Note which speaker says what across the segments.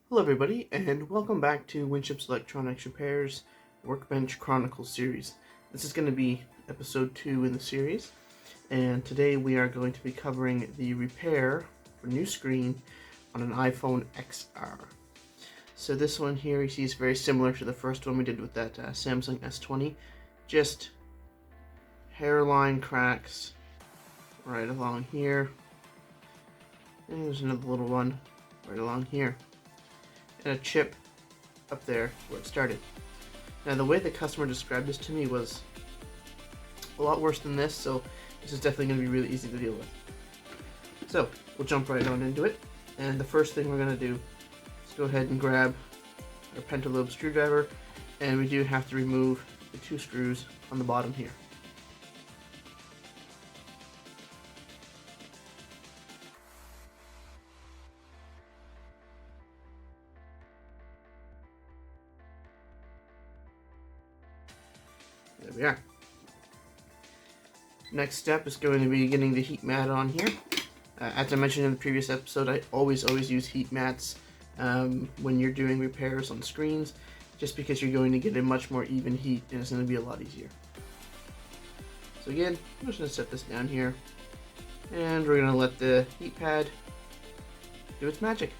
Speaker 1: Hello everybody, and welcome back to Winship's Electronics Repairs Workbench Chronicles series. This is going to be episode 2 in the series, and today we are going to be covering the repair for new screen on an iPhone XR. So this one here you see is very similar to the first one we did with that Samsung S20, just hairline cracks right along here, and there's another little one right along here, and a chip up there where it started. Now the way the customer described this to me was a lot worse than this, so this is definitely going to be really easy to deal with. So we'll jump right on into it, and the first thing we're going to do is go ahead and grab our pentalobe screwdriver, and we do have to remove the 2 screws on the bottom here. There we are. Next step is going to be getting the heat mat on here. As I mentioned in the previous episode, I always use heat mats when you're doing repairs on screens, just because you're going to get a much more even heat and it's going to be a lot easier. So again, I'm just going to set this down here, and we're going to let the heat pad do its magic.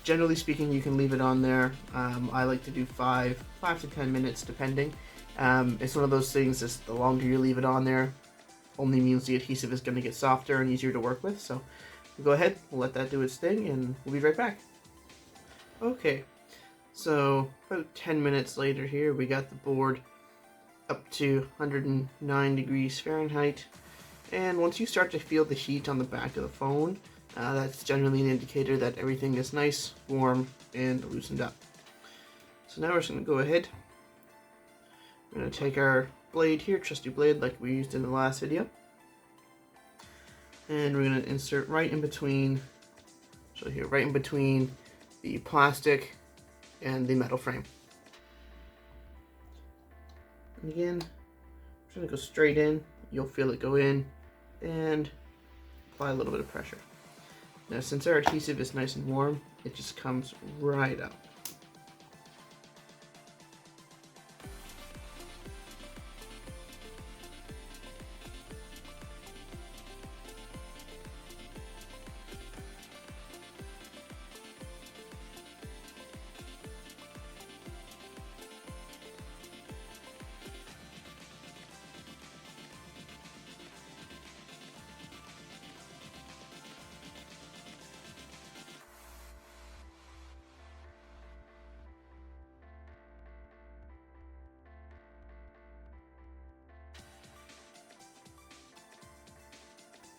Speaker 1: Generally speaking, you can leave it on there. I like to do 5 to 10 minutes depending. It's one of those things that the longer you leave it on there only means the adhesive is going to get softer and easier to work with. So we'll go ahead, we'll let that do its thing, and we'll be right back. Okay, so about 10 minutes later here, we got the board up to 109 degrees Fahrenheit, and once you start to feel the heat on the back of the phone, that's generally an indicator that everything is nice, warm, and loosened up. So now we're just going to go ahead. We're going to take our blade here, trusty blade like we used in the last video, and we're going to insert right in between, so here, right in between the plastic and the metal frame. And again, I'm just going to go straight in. You'll feel it go in, and apply a little bit of pressure. Now since our adhesive is nice and warm, it just comes right up.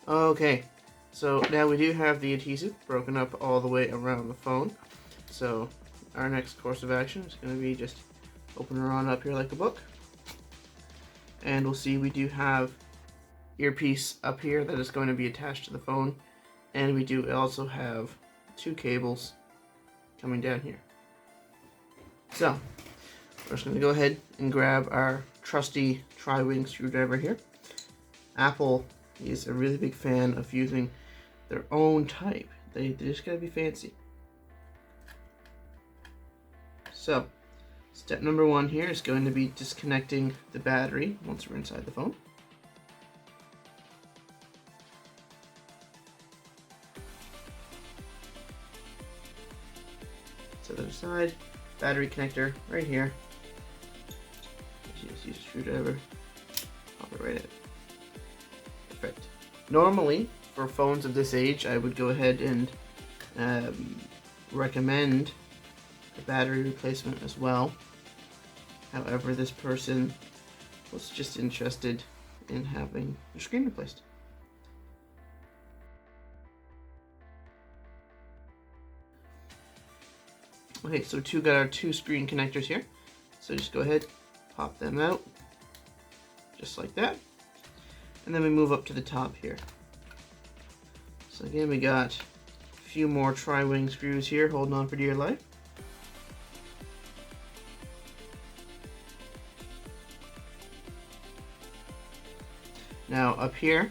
Speaker 1: Okay, so now we do have the adhesive broken up all the way around the phone. So our next course of action is going to be just open her on up here like a book. And we'll see we do have earpiece up here that is going to be attached to the phone. And we do also have 2 cables coming down here. So we're just going to go ahead and grab our trusty tri-wing screwdriver here. Apple is a really big fan of using their own type. They just gotta be fancy. So, step number 1 here is going to be disconnecting the battery once we're inside the phone. Set that aside. Battery connector right here. Just use a screwdriver. Pop it right in. Perfect. Normally, for phones of this age, I would go ahead and recommend a battery replacement as well. However, this person was just interested in having their screen replaced. Okay, so we got our 2 screen connectors here. So just go ahead, pop them out, just like that. And then we move up to the top here. So again, we got a few more tri-wing screws here holding on for dear life. Now up here,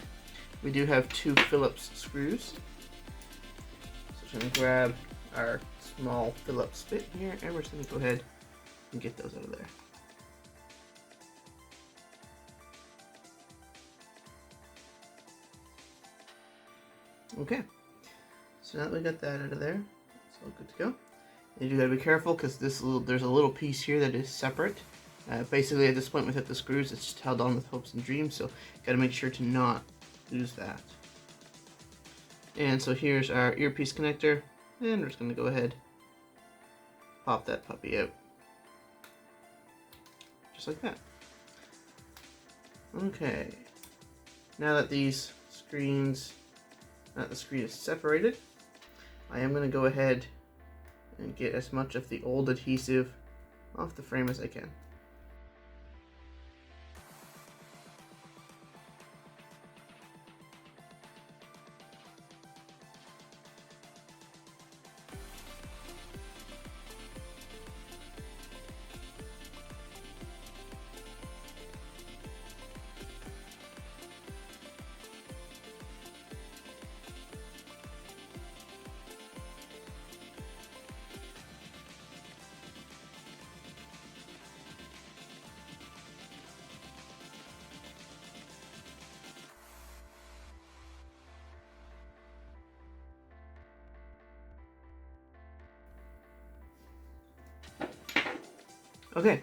Speaker 1: we do have 2 Phillips screws. So I'm going to grab our small Phillips bit here, and we're just going to go ahead and get those out of there. Okay, so now that we got that out of there, it's all good to go. And you gotta be careful because there's a little piece here that is separate. Basically, at this point, without the screws, it's just held on with hopes and dreams. So, gotta make sure to not lose that. And so here's our earpiece connector, and we're just gonna go ahead, pop that puppy out, just like that. Okay. Now that the screen is separated, I am gonna go ahead and get as much of the old adhesive off the frame as I can. Okay,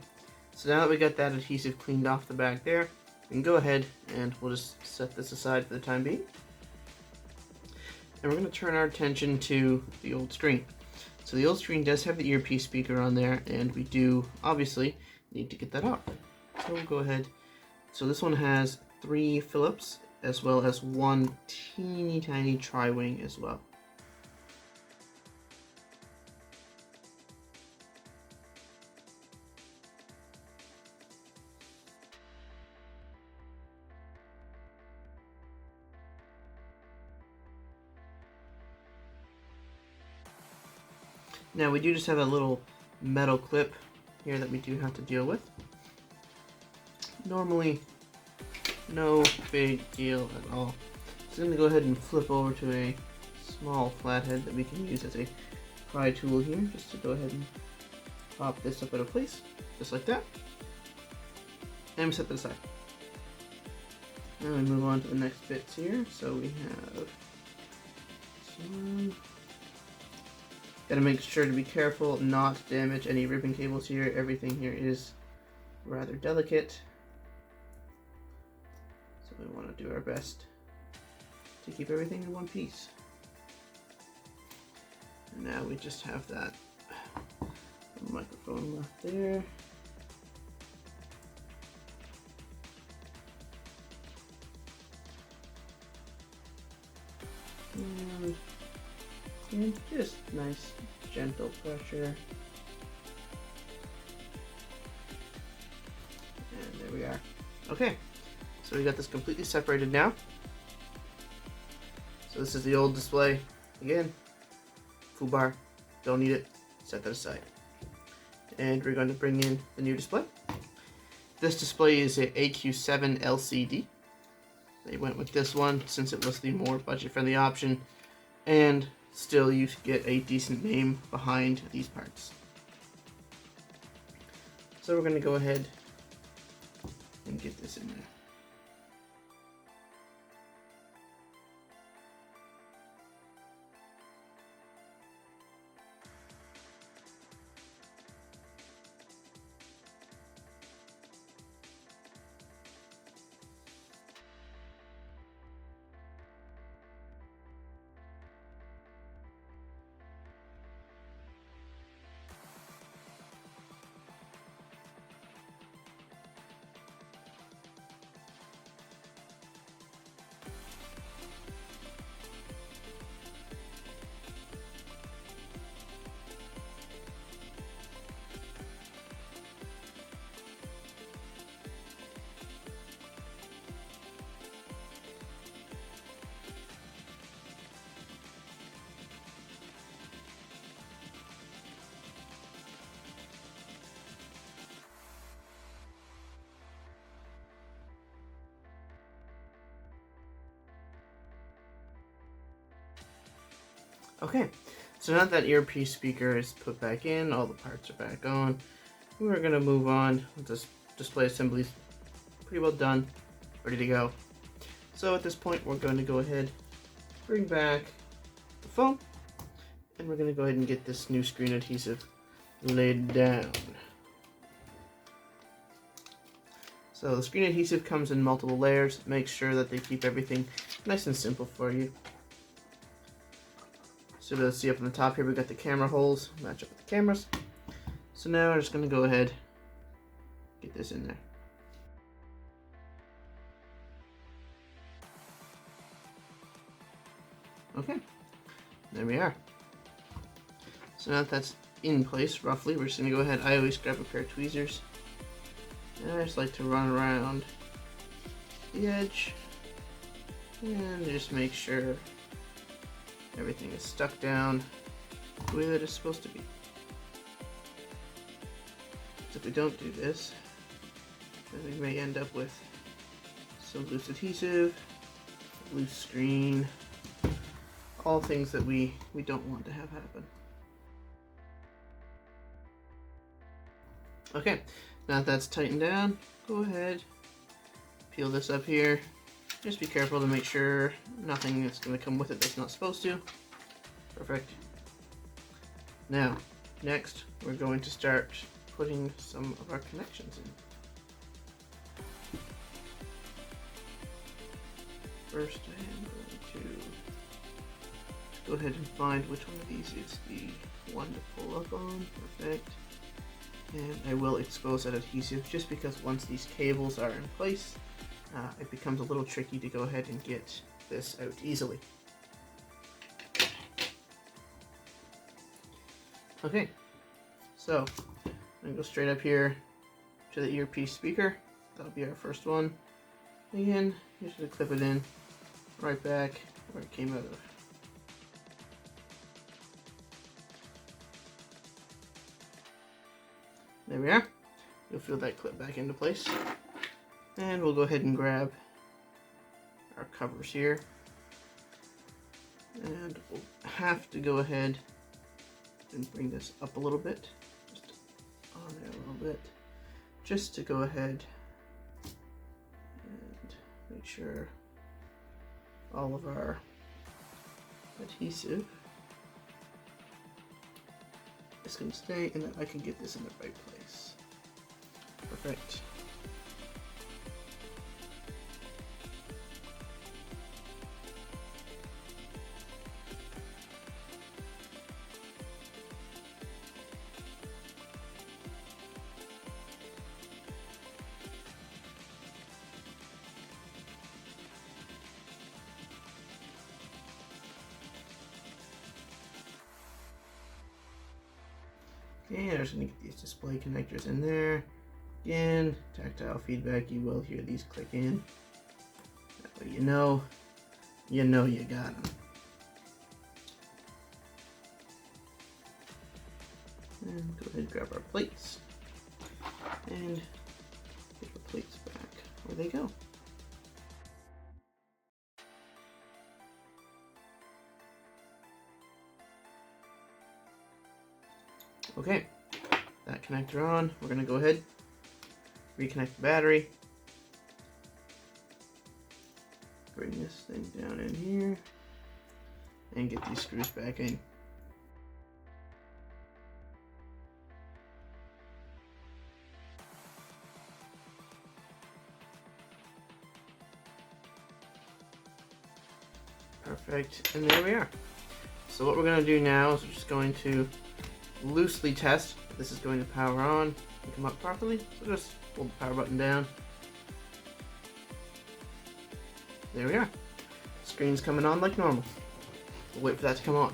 Speaker 1: so now that we got that adhesive cleaned off the back there, we can go ahead and we'll just set this aside for the time being. And we're going to turn our attention to the old screen. So the old screen does have the earpiece speaker on there, and we do obviously need to get that off. So we'll go ahead. So this one has 3 Phillips as well as 1 teeny tiny tri-wing as well. Now we do just have a little metal clip here that we do have to deal with. Normally, no big deal at all. So I'm going to go ahead and flip over to a small flathead that we can use as a pry tool here, just to go ahead and pop this up out of place, just like that. And we set that aside. Now we move on to the next bits here. So we have this one. Gotta make sure to be careful not to damage any ribbon cables here. Everything here is rather delicate, so we want to do our best to keep everything in one piece. And now we just have that microphone left there. And just nice, gentle pressure. And there we are. Okay, so we got this completely separated now. So this is the old display. Again, foobar, don't need it, set that aside. And we're going to bring in the new display. This display is a AQ7 LCD. They went with this one since it was the more budget-friendly option, and still you get a decent name behind these parts. So we're going to go ahead and get this in there. Okay, So now that earpiece speaker is put back in, all the parts are back on, we're going to move on. This display assembly is pretty well done, ready to go. So at this point, we're going to go ahead, bring back the phone, and we're going to go ahead and get this new screen adhesive laid down. So the screen adhesive comes in multiple layers. Make sure that they keep everything nice and simple for you. So let's see up on the top here, we've got the camera holes, match up with the cameras. So now we're just going to go ahead, get this in there. Okay, there we are. So now that that's in place roughly, we're just going to go ahead. I always grab a pair of tweezers, and I just like to run around the edge and just make sure everything is stuck down the way that it's supposed to be. So if we don't do this, then we may end up with some loose adhesive, loose screen, all things that we don't want to have happen. Okay, now that that's tightened down, go ahead, peel this up here. Just be careful to make sure nothing is going to come with it that's not supposed to. Perfect. Now, next, we're going to start putting some of our connections in. First, I am going to go ahead and find which one of these is the one to pull up on. Perfect. And I will expose that adhesive just because once these cables are in place, it becomes a little tricky to go ahead and get this out easily. Okay, so I'm going to go straight up here to the earpiece speaker. That'll be our first one. Again, usually clip it in right back where it came out of. There we are. You'll feel that clip back into place. And we'll go ahead and grab our covers here. And we'll have to go ahead and bring this up a little bit. Just on there a little bit. Just to go ahead and make sure all of our adhesive is going to stay and that I can get this in the right place. Perfect. Okay, I'm just going to get these display connectors in there. Again, tactile feedback, you will hear these click in. That way you know you got them. And go ahead and grab our plates. And get the plates back where they go. Okay, that connector on, we're going to go ahead, reconnect the battery, bring this thing down in here, and get these screws back in. Perfect, and there we are. So what we're going to do now is we're just going to loosely test if this is going to power on and come up properly. So just hold the power button down. There we are. Screen's coming on like normal. We'll wait for that to come on.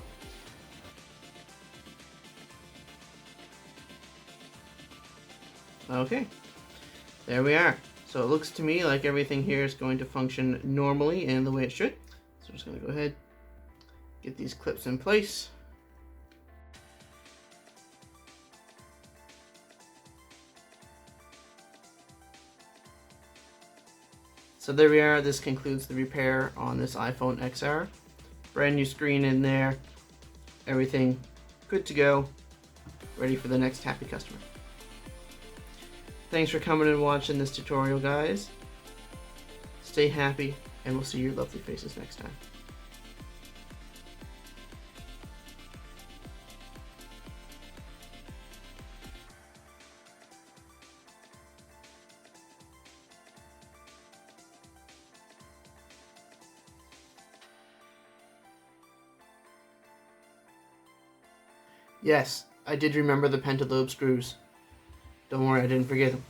Speaker 1: Okay, there we are. So it looks to me like everything here is going to function normally and the way it should. So I'm just going to go ahead, get these clips in place. So there we are, this concludes the repair on this iPhone XR. Brand new screen in there, everything good to go, ready for the next happy customer. Thanks for coming and watching this tutorial, guys. Stay happy, and we'll see your lovely faces next time. Yes, I did remember the pentalobe screws. Don't worry, I didn't forget them.